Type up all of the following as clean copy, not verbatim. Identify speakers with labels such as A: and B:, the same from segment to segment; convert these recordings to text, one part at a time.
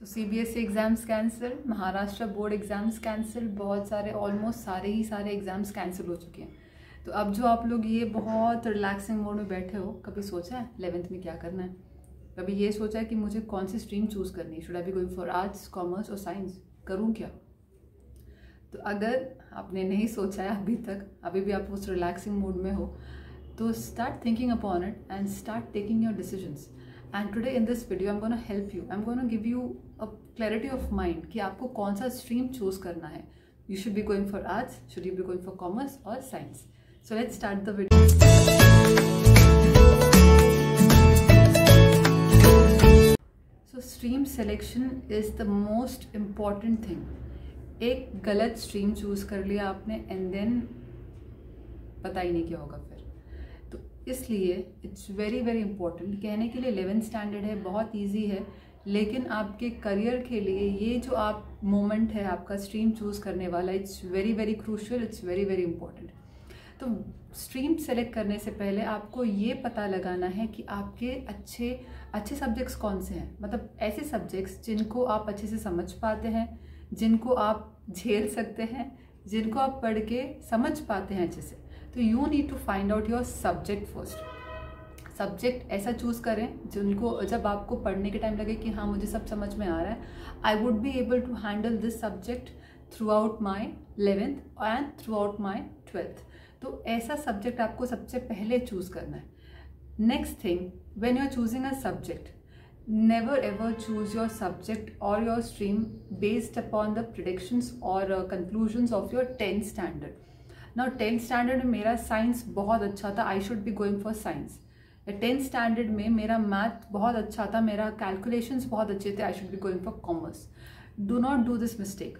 A: तो CBSE exams cancel, Maharashtra board exams cancel, बहुत सारे ऑलमोस्ट सारे एग्ज़ाम्स कैंसिल हो चुके हैं। तो अब जो आप लोग ये बहुत रिलैक्सिंग मोड में बैठे हो, कभी सोचा है 11th में क्या करना है? कभी ये सोचा है कि मुझे कौन सी स्ट्रीम चूज़ करनी है? Should I B going for arts, commerce और साइंस? करूँ क्या? तो अगर आपने नहीं सोचा है अभी तक, अभी भी आप उस रिलैक्सिंग मोड में हो, तो start thinking upon it and start taking your decisions. And today in this video I am gonna help you, I am gonna give you a clarity of mind कि आपको कौन सा स्ट्रीम चूज करना है। You should be going for arts, should you be going for commerce और science? So let's start the video. So stream selection is the most important thing. एक गलत stream choose कर लिया आपने एंड देन पता ही नहीं क्या होगा फिर। तो इसलिए इट्स वेरी वेरी इंपॉर्टेंट। कहने के लिए 11th स्टैंडर्ड है, बहुत इजी है, लेकिन आपके करियर के लिए ये जो आप मोमेंट है आपका स्ट्रीम चूज करने वाला, it's very very crucial, it's very very important. तो स्ट्रीम सेलेक्ट करने से पहले आपको ये पता लगाना है कि आपके अच्छे सब्जेक्ट्स कौन से हैं। मतलब ऐसे सब्जेक्ट्स जिनको आप अच्छे से समझ पाते हैं, जिनको आप झेल सकते हैं, जिनको आप पढ़ के समझ पाते हैं अच्छे से। तो you need to find out your subject first. Subject ऐसा चूज करें जिनको जब आपको पढ़ने के टाइम लगे कि हाँ मुझे सब समझ में आ रहा है, I would be able to handle this subject throughout my 11th and throughout my 12th। तो ऐसा सब्जेक्ट आपको सबसे पहले चूज करना है। Next thing, when you are choosing a subject, never ever choose your subject or your stream based upon the predictions or conclusions of your 10th standard. Now 10th standard में मेरा science बहुत अच्छा था, I should be going for science. 10th standard में मेरा math बहुत अच्छा था, मेरा कैलकुलेशंस बहुत अच्छे थे, I should be going for commerce. Do not do this mistake.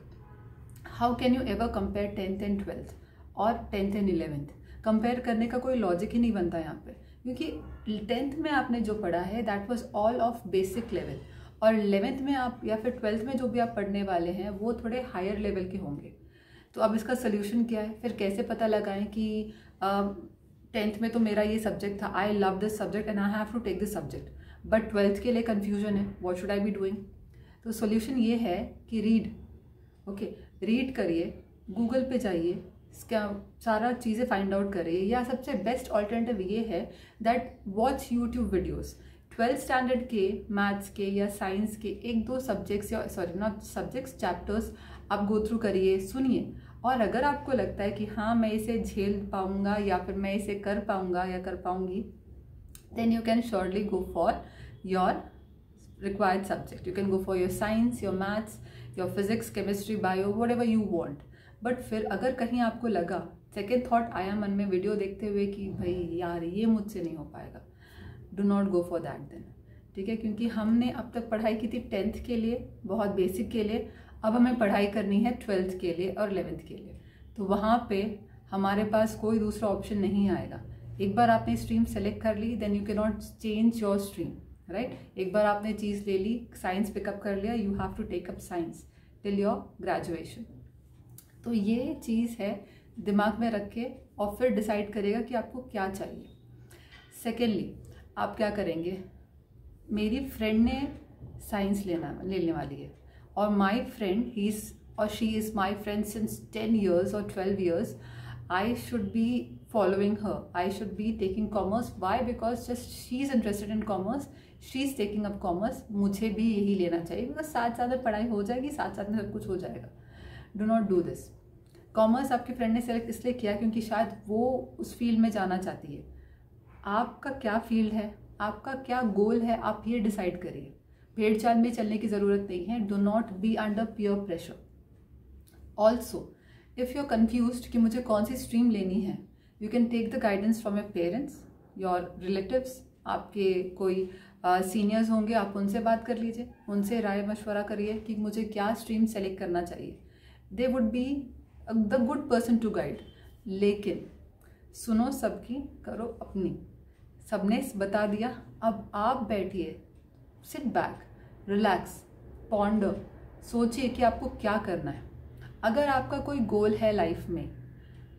A: How can you ever compare 10th and 12th और 10th एंड 11th? कंपेयर करने का कोई लॉजिक ही नहीं बनता यहाँ पे, क्योंकि 10th में आपने जो पढ़ा है that was all of basic level, और 11th में आप या फिर 12th में जो भी आप पढ़ने वाले हैं वो थोड़े हायर लेवल के होंगे। तो अब इसका सोल्यूशन क्या है? फिर कैसे पता लगाएं कि 10th में तो मेरा ये सब्जेक्ट था, I love this subject and I have to take this subject, but 12th के लिए कन्फ्यूजन है, what should I be doing? तो सोल्यूशन ये है कि रीड करिए, गूगल पे जाइए, इसका सारा चीज़ें फाइंड आउट करिए, या सबसे बेस्ट ऑल्टरनेटिव ये है that watch YouTube videos. 12th standard के मैथ्स के या साइंस के एक दो सब्जेक्ट्स, या सॉरी नॉट सब्जेक्ट्स, चैप्टर्स आप गो थ्रू करिए, सुनिए, और अगर आपको लगता है कि हाँ मैं इसे झेल पाऊंगा या फिर मैं इसे कर पाऊंगा या कर पाऊंगी, then you can surely go for your required subject. You can go for your science, your maths, your physics, chemistry, bio, whatever you want. But फिर अगर कहीं आपको लगा, सेकेंड थॉट आया मन में वीडियो देखते हुए कि भाई यार ये मुझसे नहीं हो पाएगा, do not go for that then. ठीक है, क्योंकि हमने अब तक पढ़ाई की थी 10th के लिए, बहुत बेसिक के लिए, अब हमें पढ़ाई करनी है 12th के लिए और 11th के लिए। तो वहाँ पे हमारे पास कोई दूसरा ऑप्शन नहीं आएगा। एक बार आपने स्ट्रीम सेलेक्ट कर ली, then you can not change your stream, right? एक बार आपने चीज़ ले ली, साइंस पिकअप कर लिया, you have to take up science till your graduation. तो ये चीज़ है, दिमाग में रख के और फिर डिसाइड करेगा कि आपको क्या चाहिए। सेकेंडली, आप क्या करेंगे? मेरी फ्रेंड ने साइंस लेने वाली है, और माई फ्रेंड ही इज़ और she is my friend since 10 years और 12 years, I should be following her, I should be taking commerce. Why? Because just she is interested in commerce, she is taking up commerce, मुझे भी यही लेना चाहिए, because साथ साथ में पढ़ाई हो जाएगी, साथ साथ में सब कुछ हो जाएगा। Do not do this. Commerce आपकी फ्रेंड ने सेलेक्ट इसलिए किया क्योंकि शायद वो उस फील्ड में जाना चाहती है। आपका क्या फील्ड है, आपका क्या गोल है, आप ये डिसाइड करिए। भेड़ चाल में चलने की ज़रूरत नहीं है। Do not be under peer pressure. Also if you are confused कि मुझे कौन सी स्ट्रीम लेनी है, you can take the guidance from your parents, your relatives, आपके कोई सीनियर्स होंगे, आप उनसे बात कर लीजिए, उनसे राय मशवरा करिए कि मुझे क्या स्ट्रीम सेलेक्ट करना चाहिए। They would be the good person to guide. लेकिन सुनो सबकी, करो अपनी। सबने बता दिया, अब आप बैठिए, सिट बैक, रिलैक्स, पॉन्डर, सोचिए कि आपको क्या करना है। अगर आपका कोई गोल है लाइफ में,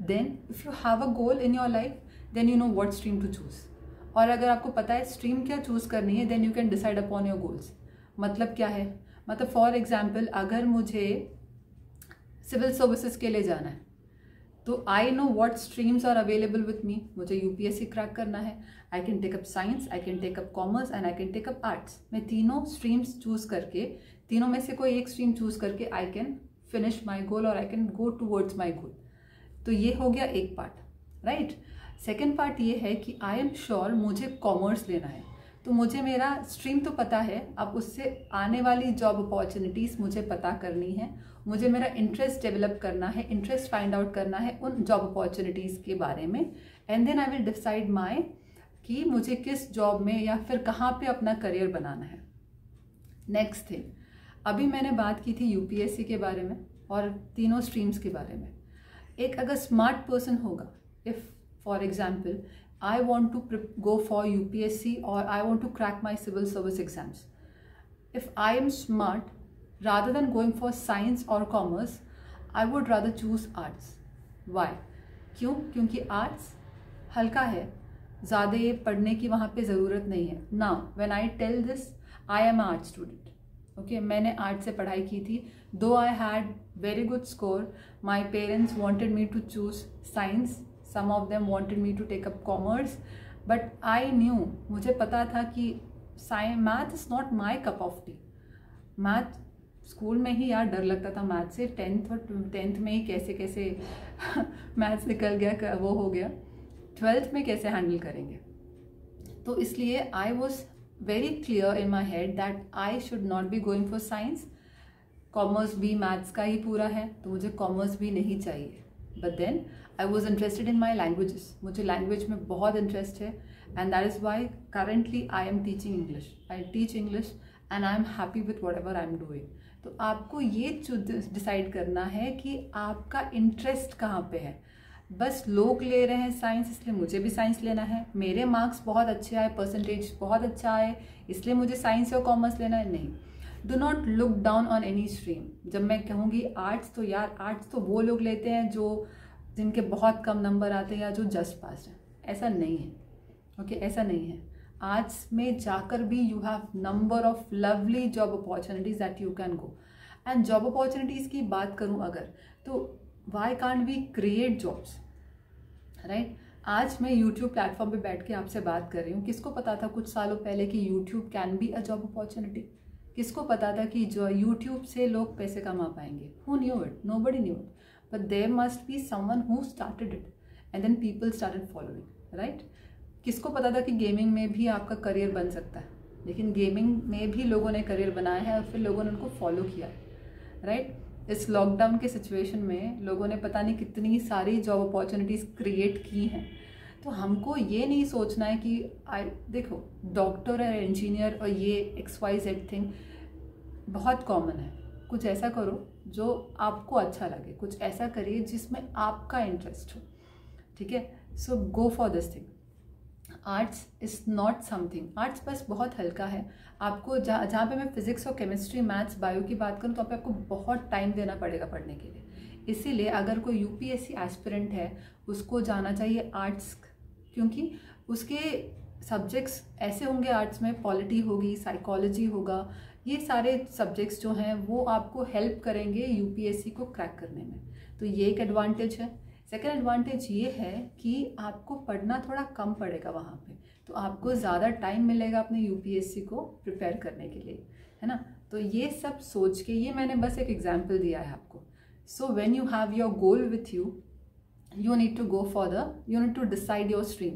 A: then if you have a goal in your life, then you know what stream to choose. और अगर आपको पता है स्ट्रीम क्या चूज करनी है, then you can decide upon your goals. मतलब क्या है? मतलब फॉर एग्जाम्पल अगर मुझे सिविल सर्विसेज के लिए जाना है तो I know what streams are available with me. मुझे यूपीएससी क्रैक करना है, I can take up science, I can take up commerce and I can take up arts. मैं तीनों स्ट्रीम्स चूज करके, तीनों में से कोई एक स्ट्रीम चूज करके आई कैन फिनिश माई गोल और I can go towards my गोल। तो ये हो गया एक पार्ट, राइट। सेकेंड पार्ट ये है कि आई एम श्योर मुझे कॉमर्स लेना है, तो मुझे मेरा स्ट्रीम तो पता है, अब उससे आने वाली जॉब अपॉर्चुनिटीज़ मुझे पता करनी है, मुझे मेरा इंटरेस्ट डेवलप करना है, इंटरेस्ट फाइंड आउट करना है उन जॉब अपॉर्चुनिटीज़ के बारे में, and then I will decide my कि मुझे किस जॉब में या फिर कहाँ पे अपना करियर बनाना है। नेक्स्ट थिंग, अभी मैंने बात की थी यूपीएससी के बारे में और तीनों स्ट्रीम्स के बारे में। एक अगर स्मार्ट पर्सन होगा, if for example I want to go for UPSC or I want to crack my civil service exams. If I am smart, rather than going for science or commerce, I would rather choose arts. Why? क्यों? क्योंकि arts हल्का है, ज़्यादा ये पढ़ने की वहाँ पे ज़रूरत नहीं है। Now, when I tell this, I am an art student. Okay, मैंने आर्ट से पढ़ाई की थी। Though I had very good score, my parents wanted me to choose science. Some of them wanted me to take up commerce, but I knew, मुझे पता था कि math is not my cup of T. Math school में ही यार डर लगता था math से, टेंथ में ही कैसे कैसे मैथ्स निकल गया, वो हो गया, 12th में कैसे हैंडल करेंगे। तो इसलिए I was very clear in my head that I should not be going for science. Commerce भी मैथ्स का ही पूरा है, तो मुझे कॉमर्स भी नहीं चाहिए। But then I was interested in my languages, मुझे लैंग्वेज में बहुत इंटरेस्ट है, and that is why currently I am teaching English. I teach English and I am happy with whatever I am doing. तो आपको ये decide करना है कि आपका इंटरेस्ट कहाँ पे है। बस लोग ले रहे हैं साइंस इसलिए मुझे भी साइंस लेना है, मेरे मार्क्स बहुत अच्छे आए, परसेंटेज बहुत अच्छा आए इसलिए मुझे साइंस या कॉमर्स लेना है, नहीं। Do not look down on any stream. जब मैं कहूँगी आर्ट्स, तो यार आर्ट्स तो वो लोग लेते हैं जिनके बहुत कम नंबर आते हैं या जो जस्ट पास हैं, ऐसा नहीं है। ओके, ऐसा नहीं है। आर्ट्स में जाकर भी you have number of lovely job opportunities that you can go. And job opportunities की बात करूँ अगर, तो why can't we create jobs, right. आज मैं यूट्यूब प्लेटफॉर्म पे बैठ के आपसे बात कर रही हूँ। किसको पता था कुछ सालों पहले कि YouTube can be a job opportunity? किसको पता था कि जो यूट्यूब से लोग पैसे कमा पाएंगे? Who knew it? Nobody knew it, but there must be someone who started it and then people started following, right. किसको पता था कि गेमिंग में भी आपका करियर बन सकता है? लेकिन गेमिंग में भी लोगों ने करियर बनाया है और फिर लोगों ने उनको फॉलो किया है, राइट। इस लॉकडाउन के सिचुएशन में लोगों ने पता नहीं कितनी सारी जॉब अपॉर्चुनिटीज़ क्रिएट की हैं। तो हमको ये नहीं सोचना है कि देखो डॉक्टर और इंजीनियर और ये XYZ थिंग बहुत कॉमन है। कुछ ऐसा करो जो आपको अच्छा लगे, कुछ ऐसा करिए जिसमें आपका इंटरेस्ट हो, ठीक है। So go for this thing. Arts is not something, arts बस बहुत हल्का है। आपको जहाँ पे मैं फिजिक्स और केमिस्ट्री, मैथ्स, बायो की बात करूँ तो आपको बहुत टाइम देना पड़ेगा पढ़ने के लिए। इसीलिए अगर कोई UPSC एस्पिरेंट है उसको जाना चाहिए आर्ट्स, क्योंकि उसके सब्जेक्ट्स ऐसे होंगे आर्ट्स में, पॉलिटी होगी, साइकोलॉजी होगा, ये सारे सब्जेक्ट्स जो हैं वो आपको हेल्प करेंगे UPSC को क्रैक करने में। तो ये एक एडवांटेज है। सेकेंड एडवांटेज ये है कि आपको पढ़ना थोड़ा कम पड़ेगा वहाँ पे, तो आपको ज़्यादा टाइम मिलेगा अपने UPSC को प्रिपेयर करने के लिए, है ना। तो ये सब सोच के, ये मैंने बस एक एग्जाम्पल दिया है आपको। So when you have your goal with you, you need to decide your stream,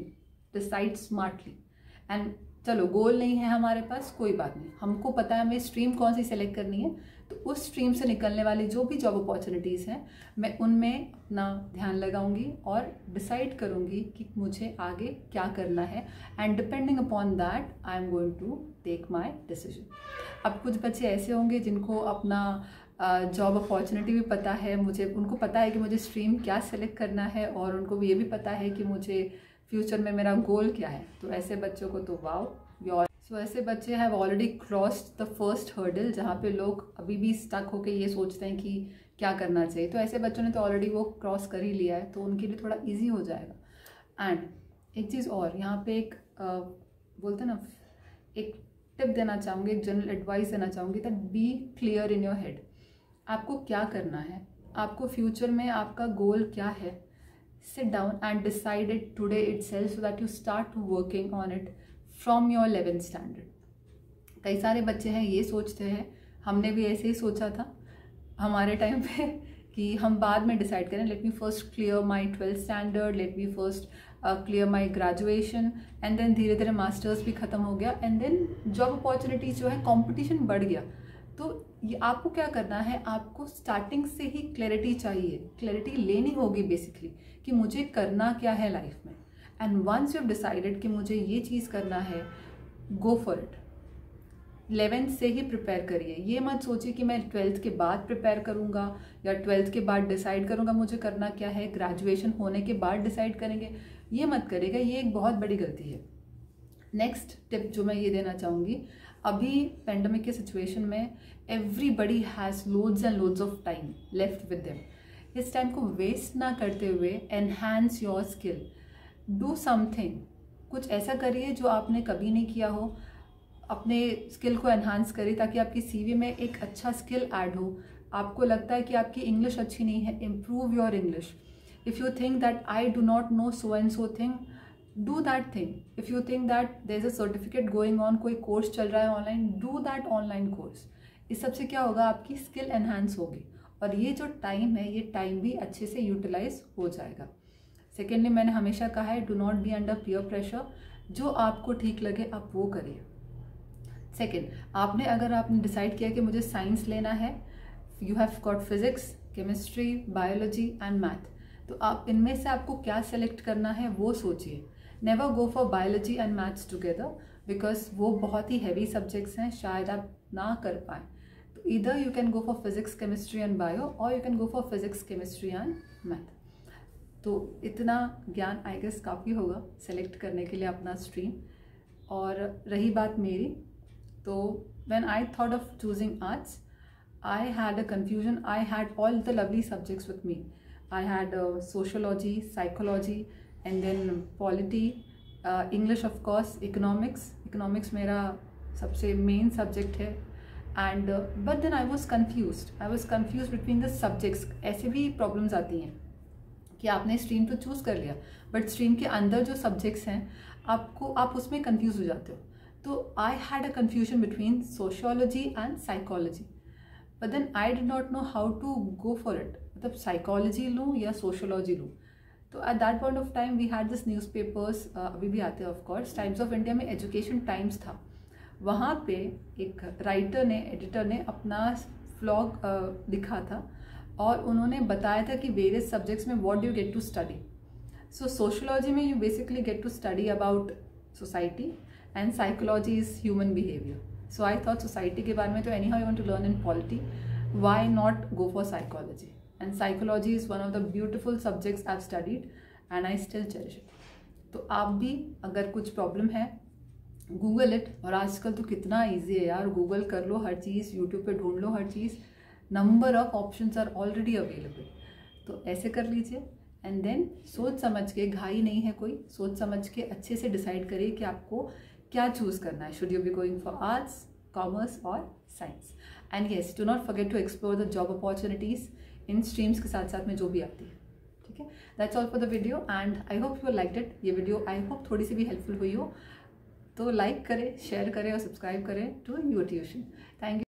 A: decide smartly। and चलो गोल नहीं है हमारे पास, कोई बात नहीं, हमको पता है हमें स्ट्रीम कौन सी सेलेक्ट करनी है, तो उस स्ट्रीम से निकलने वाली जो भी जॉब अपॉर्चुनिटीज़ हैं मैं उनमें अपना ध्यान लगाऊंगी और डिसाइड करूंगी कि मुझे आगे क्या करना है, and depending upon that I am going to take my decision. अब कुछ बच्चे ऐसे होंगे जिनको अपना जॉब अपॉर्चुनिटी भी पता है, उनको पता है कि मुझे स्ट्रीम क्या सेलेक्ट करना है, और उनको ये भी पता है कि मुझे फ्यूचर में मेरा गोल क्या है। तो ऐसे बच्चों को तो वाओ, सो ऐसे बच्चे have already crossed the first hurdle, जहाँ पे लोग अभी भी स्टक होके ये सोचते हैं कि क्या करना चाहिए। तो ऐसे बच्चों ने तो ऑलरेडी वो क्रॉस कर ही लिया है, तो उनके लिए थोड़ा ईजी हो जाएगा। एंड एक चीज़ और, यहाँ पे एक बोलते हैं ना, एक टिप देना चाहूँगी, एक जनरल एडवाइस देना चाहूँगी that be clear in your head. आपको क्या करना है, आपको फ्यूचर में आपका गोल क्या है, sit down and decide it today itself so that you start working on it from your 11th standard. कई सारे बच्चे हैं ये सोचते हैं, हमने भी ऐसे ही सोचा था हमारे टाइम पे कि हम बाद में डिसाइड करें, let me first clear my 12th standard, let me first clear my graduation, and then धीरे धीरे मास्टर्स भी ख़त्म हो गया, एंड देन जॉब अपॉर्चुनिटीज़ जो है कंपटीशन बढ़ गया। तो ये आपको क्या करना है, आपको स्टार्टिंग से ही क्लैरिटी चाहिए, क्लैरिटी लेनी होगी बेसिकली कि मुझे करना क्या है लाइफ में। And once you have decided कि मुझे ये चीज़ करना है, गो फॉर इट। 11th से ही प्रिपेयर करिए। ये मत सोचिए कि मैं 12th के बाद प्रिपेयर करूँगा या 12th के बाद डिसाइड करूँगा मुझे करना क्या है, ग्रेजुएशन होने के बाद डिसाइड करेंगे, ये मत करिएगा, ये एक बहुत बड़ी गलती है। नेक्स्ट टिप जो मैं ये देना चाहूँगी, अभी पेंडेमिक के सिचुएशन में everybody has loads and loads of time left with them. इस टाइम को वेस्ट ना करते हुए enhance your skill, do something, कुछ ऐसा करिए जो आपने कभी नहीं किया हो, अपने स्किल को एनहांस करिए ताकि आपकी सीवी में एक अच्छा स्किल ऐड हो। आपको लगता है कि आपकी इंग्लिश अच्छी नहीं है, improve your English. If you think that I do not know so and so thing, do that thing. If you think that there is a certificate going on, कोई कोर्स चल रहा है online, do that online course. इस सबसे क्या होगा, आपकी skill enhance होगी और ये जो टाइम है, ये टाइम भी अच्छे से यूटिलाइज हो जाएगा। सेकेंडली, मैंने हमेशा कहा है, do not be under peer pressure. जो आपको ठीक लगे आप वो करिए। सेकेंड, अगर आपने डिसाइड किया कि मुझे साइंस लेना है, you have got physics, chemistry, biology and math, तो आप इनमें से आपको क्या सेलेक्ट करना है वो सोचिए। Never go for biology and maths together because वो बहुत ही हैवी सब्जेक्ट्स हैं, शायद आप ना कर पाएँ। तो इधर you can go for physics, chemistry and bio, और you can go for physics, chemistry and math. तो इतना ज्ञान आई गेस काफ़ी होगा सेलेक्ट करने के लिए अपना स्ट्रीम। और रही बात मेरी, तो when I thought of choosing arts, I had a confusion. I had all the lovely subjects with me. I had sociology, psychology, and then polity, English of course, economics. Economics मेरा सबसे main subject है. And but then I was confused. I was confused between the subjects. ऐसे भी problems आती हैं कि आपने stream तो चूज़ कर लिया, बट स्ट्रीम के अंदर जो सब्जेक्ट्स हैं आप उसमें कंफ्यूज हो जाते हो। तो I had a confusion between sociology and psychology, but then I did not know how to go for it, मतलब साइकोलॉजी लूँ या सोशियोलॉजी लूँ। तो at that point of time we had this newspapers, अभी भी आते हैं ऑफकोर्स, टाइम्स ऑफ इंडिया में एजुकेशन टाइम्स था। वहाँ पे एक राइटर ने, एडिटर ने अपना व्लॉग लिखा था और उन्होंने बताया था कि वेरियस सब्जेक्ट्स में what do you get to study. So sociology में you basically get to study about society and psychology is human behaviour. So I thought society के बारे में तो any how you want to learn in polity, why not go for psychology. And psychology is one of the beautiful subjects I have studied and I still cherish it. तो आप भी अगर कुछ problem है, गूगल इट। और आजकल तो कितना ईजी है यार, गूगल कर लो हर चीज़, यूट्यूब पे ढूंढ लो हर चीज़, number of options are already available. तो ऐसे कर लीजिए एंड देन सोच समझ के, घाई नहीं है कोई, सोच समझ के अच्छे से डिसाइड करिए कि आपको क्या चूज़ करना है। Should you be going for arts, commerce और science. And yes, do not forget to explore the job opportunities in streams के साथ साथ में जो भी आती है। ठीक है, that's all for the video and I hope you liked it. ये वीडियो आई होप थोड़ी सी भी हेल्पफुल हुई हो, तो लाइक करें, शेयर करें और सब्सक्राइब करें to your tuition. Thank you.